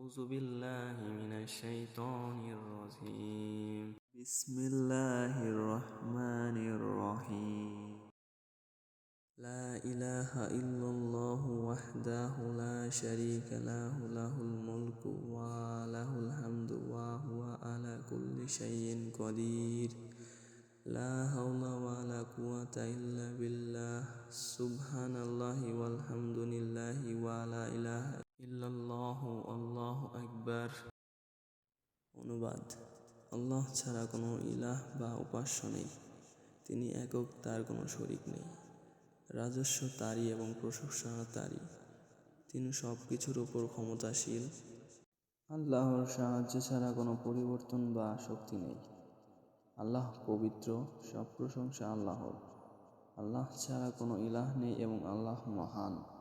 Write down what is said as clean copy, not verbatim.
أعوذ بالله من الشيطان الرجيم بسم الله الرحمن الرحيم لا إله إلا الله وحده لا شريك له له الملك وله الحمد وهو على كل شيء قدير لا حول ولا قوة إلا بالله سبحان الله والحمد لله ولا إله إلا الله والله أكبر। অনুবাদ: আল্লাহ ছাড়া কোনো ইলাহ বা উপাস্য নেই। তিনি একক, তার কোনো শরিক নেই। রাজস্ব তারই এবং প্রশংসা তারই। তিনি সব কিছুর উপর ক্ষমতাশীল। আল্লাহর সাহায্য ছাড়া কোনো পরিবর্তন বা শক্তি নেই। আল্লাহ পবিত্র, সব প্রশংসা আল্লাহর। আল্লাহ ছাড়া কোনো ইলাহ নেই এবং আল্লাহ মহান।